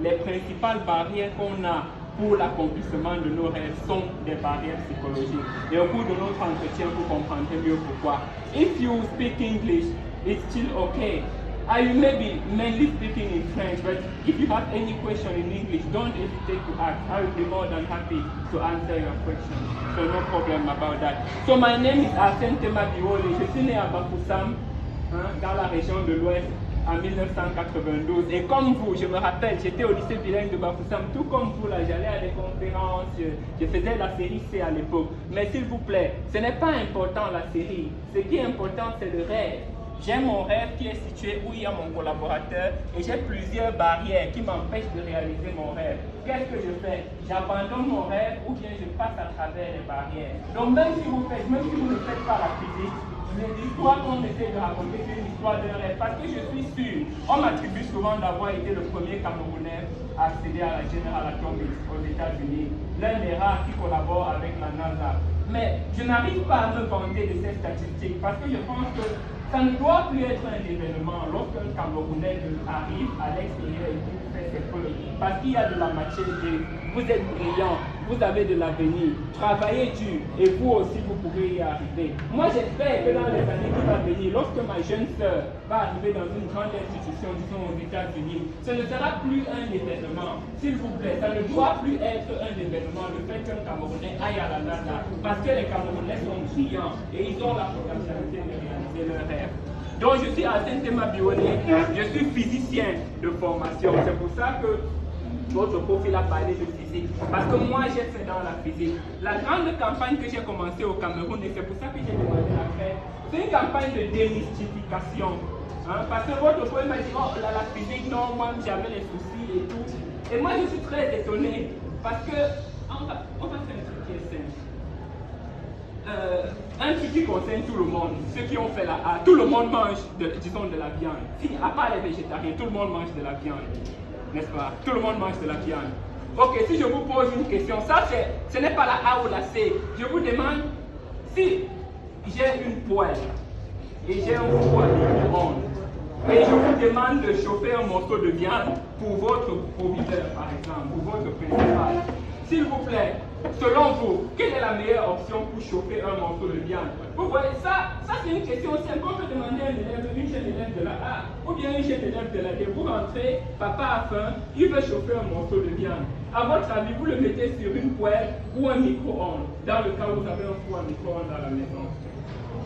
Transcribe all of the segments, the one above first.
les principales barrières qu'on a pour l'accomplissement de nos rêves sont des barrières psychologiques. Et au cours de notre entretien, vous comprendrez mieux pourquoi. If you speak English, it's still okay. You may be mainly speaking in French, but if you have any question in English, don't hesitate to ask. I will be more than happy to answer your question. So no problem about that. So my name is Arsène Tema Biolé. Je suis né à Bafoussam, dans la région de l'Ouest, en 1992. Et comme vous, je me rappelle, j'étais au lycée bilingue de Bafoussam, tout comme vous, là, j'allais à des conférences, je faisais la série C à l'époque. Mais s'il vous plaît, ce n'est pas important la série. Ce qui est important, c'est le rêve. J'ai mon rêve qui est situé où il y a mon collaborateur et j'ai plusieurs barrières qui m'empêchent de réaliser mon rêve. Qu'est-ce que je fais? J'abandonne mon rêve ou bien je passe à travers les barrières. Donc même si vous ne faites pas la physique, l'histoire qu'on essaie de raconter, c'est une histoire d'un rêve. Parce que je suis sûr, on m'attribue souvent d'avoir été le premier Camerounais à accéder à la General Atomics aux États-Unis, l'un des rares qui collabore avec la NASA. Mais je n'arrive pas à me vanter de ces statistiques parce que je pense que ça ne doit plus être un événement lorsqu'un Camerounais arrive à l'extérieur et qu'il fait ses preuves. Parce qu'il y a de la maturité, vous êtes brillant, vous avez de l'avenir, travaillez dur et vous aussi vous pourrez y arriver. Moi j'espère que dans les années qui vont venir, lorsque ma jeune sœur va arriver dans une grande institution, disons aux États-Unis, ce ne sera plus un événement. S'il vous plaît, ça ne doit plus être un événement le fait qu'un Camerounais aille à la NASA. Parce que les Camerounais sont brillants et ils ont la potentialité de réaliser leurs rêves. Donc je suis Arsène Tema Biolé, je suis physicien de formation. C'est pour ça que votre profil a parlé de physique. Parce que moi j'ai fait dans la physique. La grande campagne que j'ai commencée au Cameroun, et c'est pour ça que j'ai demandé la crème, c'est une campagne de démystification. Parce que votre profil m'a dit, oh la physique, non, moi j'avais les soucis et tout. Et moi je suis très étonné parce que on va faire un truc qui est simple. Un truc qui concerne tout le monde, ceux qui ont fait la A, tout le monde mange, disons, de la viande. Si, à part les végétariens, tout le monde mange de la viande, n'est-ce pas? Tout le monde mange de la viande. Ok, si je vous pose une question, ça ce n'est pas la A ou la C. Je vous demande, si j'ai une poêle et j'ai un four à micro-ondes, et je vous demande de chauffer un morceau de viande pour votre proviseur, par exemple, pour votre principal. S'il vous plaît, selon vous, quelle est la meilleure option pour chauffer un morceau de viande? Vous voyez, ça c'est une question simple. On peut demander à un élève, une jeune élève de la A ou bien une jeune élève de la D. Vous rentrez, papa a faim, il veut chauffer un morceau de viande. À votre avis, vous le mettez sur une poêle ou un micro-ondes, dans le cas où vous avez un four à micro-ondes à la maison.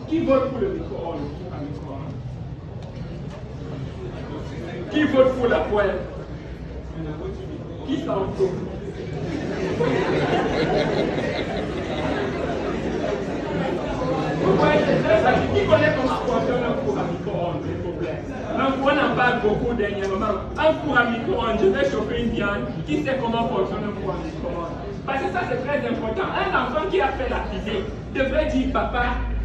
Qui vote pour le micro-ondes, le four à micro-ondes? Qui vote pour la poêle? Qui s'en fout? Vous voyez, c'est très facile. Qui connaît comment fonctionne un four à micro-ondes, s'il vous plaît? Un four, on en parle beaucoup dernièrement. Un four à micro-ondes, je vais chauffer une viande. Qui sait comment fonctionne un four à micro-ondes? Parce que ça, c'est très important. Un enfant qui a fait la physique devrait dire, papa,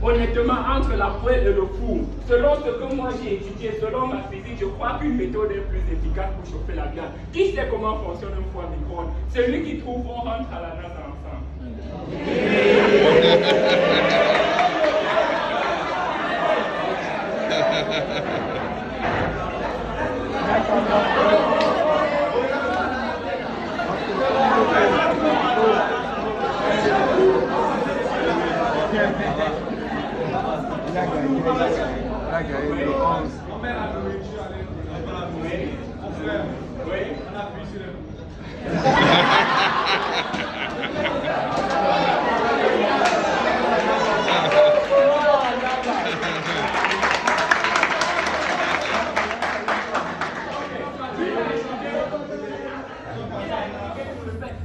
honnêtement, entre la poêle et le four, selon ce que moi j'ai étudié, selon ma physique, je crois qu'une méthode est plus efficace pour chauffer la viande. Qui sait comment fonctionne un four à micro-ondes? Celui qui trouve, on rentre à la NASA ensemble.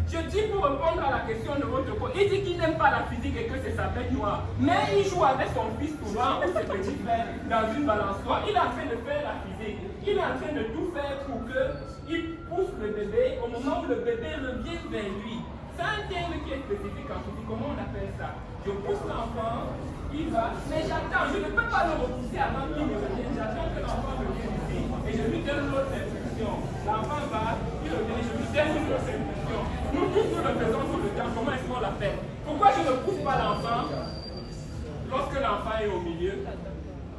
Je dis pour répondre à la question de votre coach, il dit qu'il n'aime pas la physique et que c'est sa bête noire. Mais il joue avec son fils souvent ou ses petits frères dans une balançoire. Il est en train de faire la physique. Il est en train de tout faire pour qu'il pousse le bébé au moment où le bébé revient vers lui. C'est un terme qui est spécifique en physique. Comment on appelle ça? Je pousse l'enfant, il va, mais j'attends. Je ne peux pas le repousser avant qu'il ne revienne. J'attends que l'enfant revienne ici et je lui donne l'autre instruction. L'enfant va, il revient, je lui donne une autre instruction. Nous tous nous le faisons tout le temps. Comment est-ce qu'on l'a fait? Pourquoi je ne pousse pas l'enfant lorsque l'enfant est au milieu?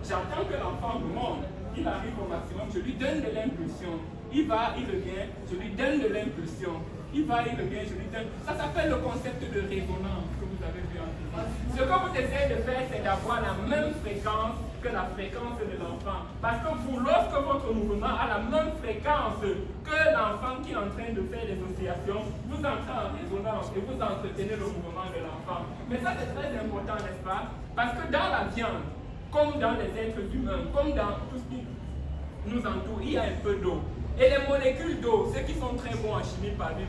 J'attends que l'enfant monte. Il arrive au maximum, je lui donne de l'impulsion. Il va, il revient, je lui donne donne de l'impulsion. Il va, il revient, je lui donne. Ça s'appelle le concept de résonance que vous avez vu en physique. Ce que vous essayez de faire, c'est d'avoir la même fréquence que la fréquence de l'enfant. Parce que vous, lorsque votre mouvement a la même fréquence que l'enfant qui est en train de faire les oscillations, vous entrez en résonance et vous entretenez le mouvement de l'enfant. Mais ça, c'est très important, n'est-ce pas? Parce que dans la viande, comme dans les êtres humains, comme dans tout ce qui nous entoure, il y a un peu d'eau. Et les molécules d'eau, ceux qui sont très bons en chimie parmi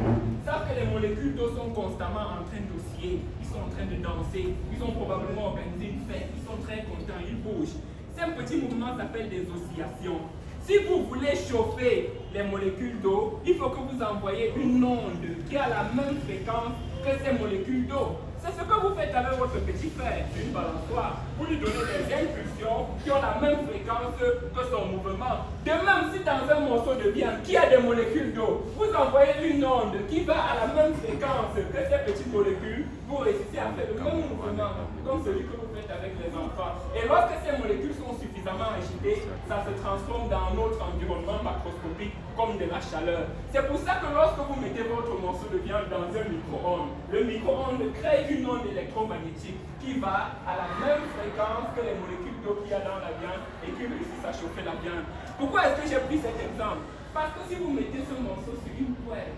nous, savent que les molécules d'eau sont constamment en train d'osciller, ils sont en train de danser, ils ont probablement organisé une fête, ils sont très contents, ils bougent. Ces petits mouvements s'appellent des oscillations. Si vous voulez chauffer les molécules d'eau, il faut que vous envoyez une onde qui a la même fréquence que ces molécules d'eau. C'est ce que vous faites avec votre petit frère, une balançoire. Vous lui donnez des impulsions qui ont la même fréquence que son mouvement. De même, si dans un morceau de viande qui a des molécules d'eau, vous envoyez une onde qui va à la même fréquence que ces petites molécules, vous réussissez à faire le même mouvement comme celui que vous faites avec les enfants. Et lorsque ces molécules sont suffisamment agitées, ça se transforme dans notre environnement macroscopique comme de la chaleur. C'est pour ça que lorsque vous mettez votre morceau de viande dans un micro-ondes, le micro-ondes crée une onde électromagnétique qui va à la même fréquence que les molécules d'eau qu'il y a dans la viande et qui réussissent à chauffer la viande. Pourquoi est-ce que j'ai pris cet exemple? Parce que si vous mettez ce morceau sur une poêle,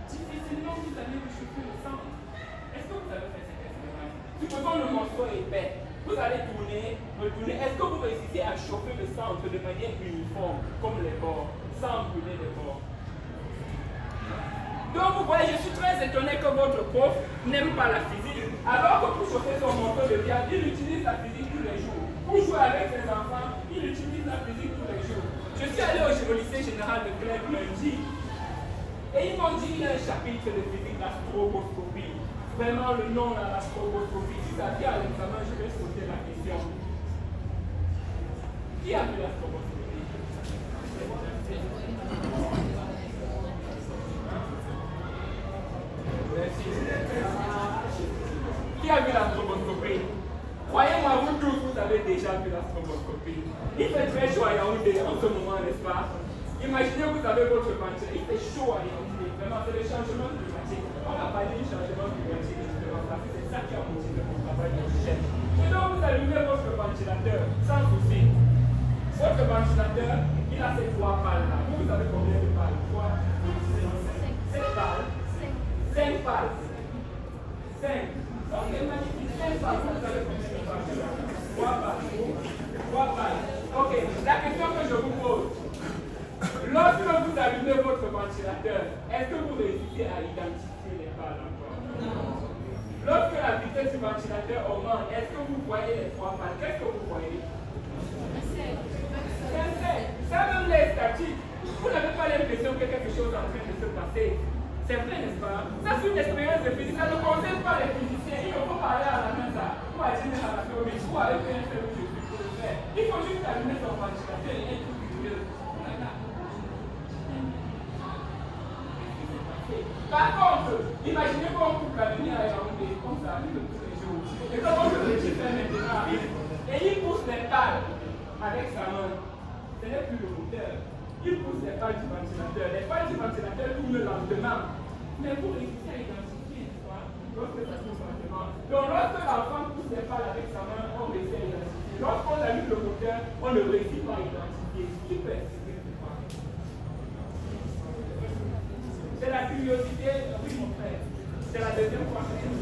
difficilement vous allez réchauffer le centre. Est-ce que vous avez fait cette expérience? Supposons le morceau est épais. Vous allez tourner, retourner. Est-ce que vous réussissez à chauffer le centre de manière uniforme, comme les bords, sans brûler les bords? Donc vous voyez, je suis très étonné que votre prof n'aime pas la physique. Alors que pour chauffer son morceau de viande, il utilise la physique tous les jours. Pour jouer avec ses enfants, il utilise la physique tous les jours. Je suis allé au lycée général de Clerc lundi. Et ils m'ont dit qu'il y a un chapitre de physique, la stroboscopie. Vraiment le nom à la stroboscopie. Si ça vient à l'examen, je vais sauter la question. Qui a vu la stroboscopie? Qui a vu la stroboscopie? Croyez-moi, vous tous, vous avez déjà vu la stroboscopie. Il fait très chaud à Yaoundé en ce moment, n'est-ce pas? Imaginez, vous avez votre ventilateur. Il fait chaud à Yaoundé. Vraiment, c'est le changement climatique. On n'a pas dit changement climatique, justement, parce que c'est ça qui a motivé mon travail de recherche. Et donc, vous allumez votre ventilateur sans souci. Votre ventilateur, il a ces 3 pales-là. Vous avez combien de pales? 3, 7 pales. 5 pales. 5. Ok, magnifique. 5 pales. Vous avez combien de pales? 3 pales. 3 pales. Ok, la question que je vous pose. Lorsque vous allumez votre ventilateur, est-ce que vous réussissez à identifier les pales encore? Non. Lorsque la vitesse du ventilateur augmente, est-ce que vous voyez les 3 pales? Qu'est-ce que vous voyez? Ça même les statiques. Vous n'avez pas l'impression que quelque chose est en train de se passer. C'est vrai, n'est-ce pas? Ça, c'est une expérience de physique. Ça ne concerne pas les physiciens. Il faut parler à la NASA ou à l'astronomie ou avec un seul objectif pour le faire. Il faut juste allumer son ventilateur et être curieux. Par contre, imaginez qu'on coupe la lumière à Yaoundé, comme ça arrive tous les jours. Et comme votre petit frère maintenant arrive, et il pousse les pales avec sa main. Ce n'est plus le moteur. Il pousse les pales du ventilateur. Les pales du ventilateur tournent lentement. Mais vous réussissez à identifier, lorsque ça tourne lentement. Donc lorsque l'enfant pousse les pales avec sa main, on réussit à identifier. Lorsqu'on allume le moteur, on ne réussit pas à identifier. Qui peut expliquer pourquoi? C'est la curiosité, oui mon frère. C'est la deuxième fois que je le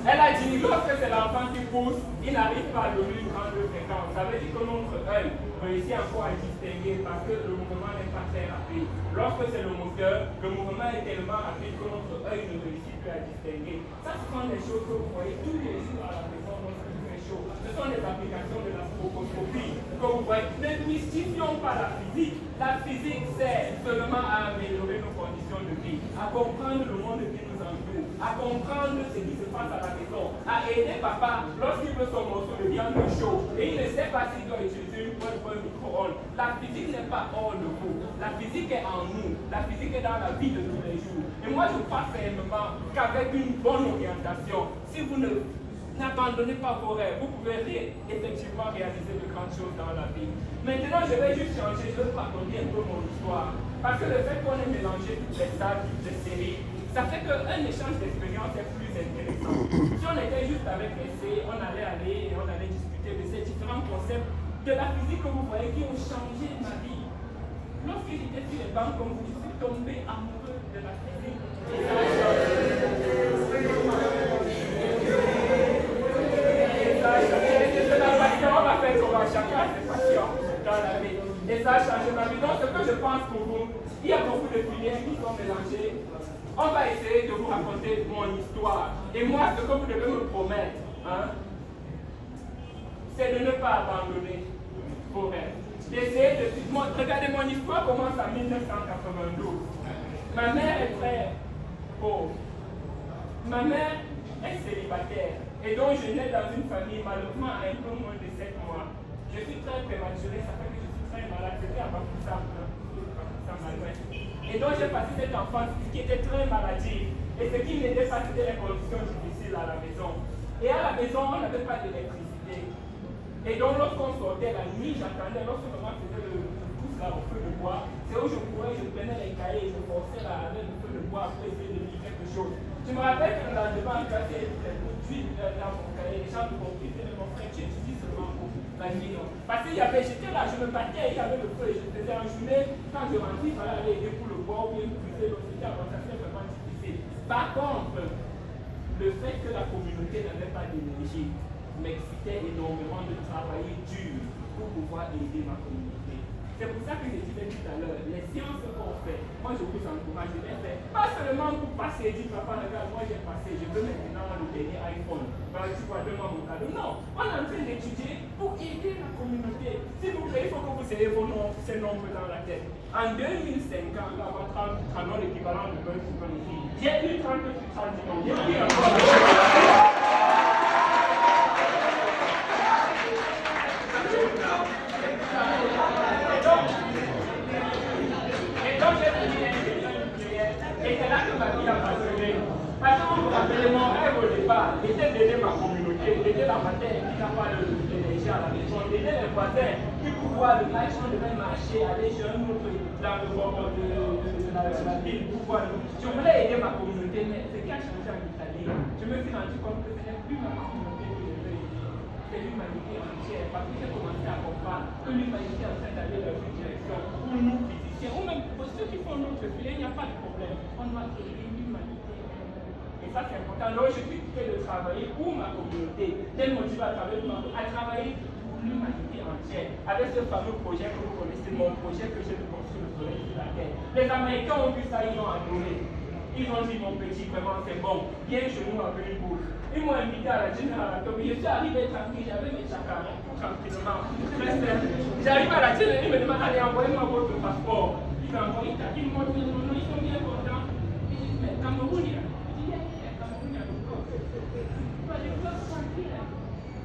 Elle a dit, lorsque c'est l'enfant qui pousse, il n'arrive pas à donner une grande fréquence. Ça veut dire que notre œil réussit encore à distinguer parce que le mouvement n'est pas très rapide. Lorsque c'est le moteur, le mouvement est tellement rapide que notre œil ne réussit plus à distinguer. Ça, ce sont des choses que vous voyez tous les jours à la maison lorsque il fait chaud. Ce sont des applications de la stroboscopie que vous voyez. Ne mystifions pas la physique. La physique sert seulement à améliorer nos conditions de vie, à comprendre le monde qui nous entoure, à comprendre ce qui se passe à la maison, à aider papa lorsqu'il veut son morceau de viande chaud et il ne sait pas s'il doit utiliser une poêle ou un micro-ondes. La physique n'est pas hors de vous. La physique est en nous. La physique est dans la vie de tous les jours. Et moi, je crois fermement qu'avec une bonne orientation, si vous n'abandonnez pas vos rêves, vous pouvez effectivement réaliser de grandes choses dans la vie. Maintenant, je vais juste changer, je vais raconter un peu mon histoire. Parce que le fait qu'on ait mélangé toutes les salles, toutes les séries, ça fait qu'un échange d'expérience est plus intéressant. Si on était juste avec l'essai, on allait aller et on allait discuter de ces différents concepts de la physique que vous voyez qui ont changé ma vie. Lorsque j'étais sur les bancs comme vous, je suis tombé amoureux de la physique. C'est la passion, on va faire comme chacun a ses passions dans la vie. Et ça a changé ma vie. Donc, ce que je pense pour vous, il y a beaucoup de filières qui sont mélangées. On va essayer de vous raconter mon histoire. Et moi, ce que vous devez me promettre, c'est de ne pas abandonner vos rêves. D'essayer de... Regardez, mon histoire commence en 1992. Ma mère est très pauvre. Ma mère est célibataire. Et donc, je nais dans une famille, malheureusement, à un peu moins de 7 mois. Je suis très prématuré, ça fait que je suis très malade. C'était à Bafoussa, et donc, j'ai passé cette enfance qui était très maladive. Et ce qui m'aidait pas, c'était les conditions difficiles à la maison. Et à la maison, on n'avait pas d'électricité. Et donc, lorsqu'on sortait la nuit, j'attendais, lorsque maman faisait le pouce là au feu de bois, c'est où je courais, je prenais les cahiers, je forçais là avec le feu de bois pour essayer de lire quelque chose. Je me rappelle que le lendemain, quand il y a tout de suite dans mon cahier, les gens me comprenaient, mais mon frère, tu étudies seulement pour la nuit. Parce qu'il y avait, j'étais là, je me battais, il y avait le feu, et je faisais en journée, quand je rentrais, il fallait aller aider pour le bois ou bien puiser l'eau, c'était vraiment difficile. Par contre, le fait que la communauté n'avait pas d'énergie m'excitait énormément de travailler dur pour pouvoir aider ma communauté. C'est pour ça que je disais tout à l'heure, les sciences qu'on fait, moi je vous encourage, je les fais. Pas seulement pour passer et dire, papa, regarde, moi j'ai passé, je veux maintenant le dernier iPhone. Ben, tu vois, donne-moi mon cadeau. Non, on est en train d'étudier pour aider la communauté. S'il vous plaît, il faut que vous ayez ces nombres dans la tête. En 2050, là, on va prendre l'équivalent de 20 ici. J'ai eu 30 millions. J'ai eu encore. Et c'est là que ma vie a basculé. Parce que vous vous rappelez, mon rêve au départ était d'aider ma communauté, d'aider la matin qui n'a pas d'énergie à la maison, d'aider les voisins qui pour voir le match, on devait marcher, aller chez un autre dans le bord de la ville pour voir. Je voulais aider ma communauté, mais ce qui a changé en Italie, je me suis rendu compte que ce n'est plus ma communauté que je veux aider, c'est l'humanité entière. Parce que j'ai commencé à comprendre que l'humanité est en train d'aller dans une direction où nous physiciens, ou même pour ceux qui font notre filet, il n'y a pas de problème. On doit aider l'humanité. Et ça, c'est important. Donc, je suis prêt de travailler pour ma communauté, d'être motivé à travailler pour l'humanité entière. Avec ce fameux projet que vous connaissez, mon projet que j'ai de construire le soleil sur la terre. Les Américains ont vu ça, ils l'ont adoré. Ils ont dit, mon petit, vraiment, c'est bon. Viens chez nous avec une bourse. Ils m'ont invité à la General Atomic. Je suis arrivé tranquille, j'avais mes chacarons, tout tranquillement. J'arrive à la General, ils me demandent, allez, envoyez-moi votre passeport. Ils m'ont envoyé, ils m'ont dit, non, ils sont bien contents. Ils disent, mais Cameroun, il y a.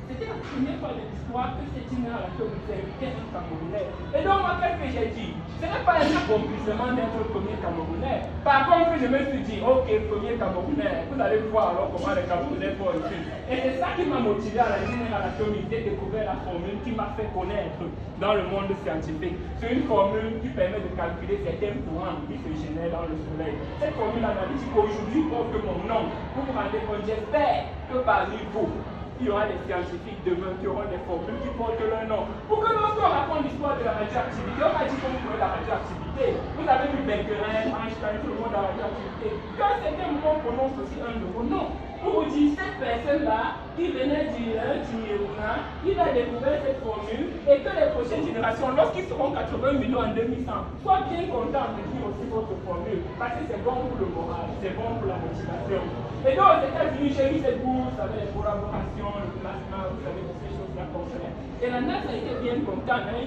C'était la première fois de l'histoire que cette génération nous invitait un Camerounais. Et donc, moi, qu'est-ce que j'ai dit? Ce n'est pas un accomplissement d'être le premier Camerounais. Par contre, je me suis dit, ok, premier Camerounais, vous allez voir alors comment les Camerounais font ici. Et c'est ça qui m'a motivé à la génération. J'ai découvert la formule qui m'a fait connaître dans le monde scientifique. C'est une formule qui permet de calculer certains courants qui se génèrent dans le soleil. Cette formule analytique aujourd'hui porte mon nom. Vous vous rendez compte, j'espère que parmi vous, il y aura des scientifiques demain qui auront des formules qui portent leur nom. Pour que lorsqu'on raconte l'histoire de la radioactivité, on m'a dit comment trouver la radioactivité. Vous avez vu Becquerel, Einstein, tout le monde a la radioactivité. Quand certains moments on prononce aussi un de vos noms, On vous dit, cette personne-là, qui venait du Iran, il a découvert cette formule et que les prochaines générations, lorsqu'ils seront 80 millions en 2100, soient bien contents de dire aussi votre formule. Parce que c'est bon pour le moral, c'est bon pour la motivation. Et donc, aux États-Unis, j'ai eu cette bourse avec les collaborations, le placement, vous savez, toutes ces choses-là qu'on fait. Et la NASA était bien contente. Hein.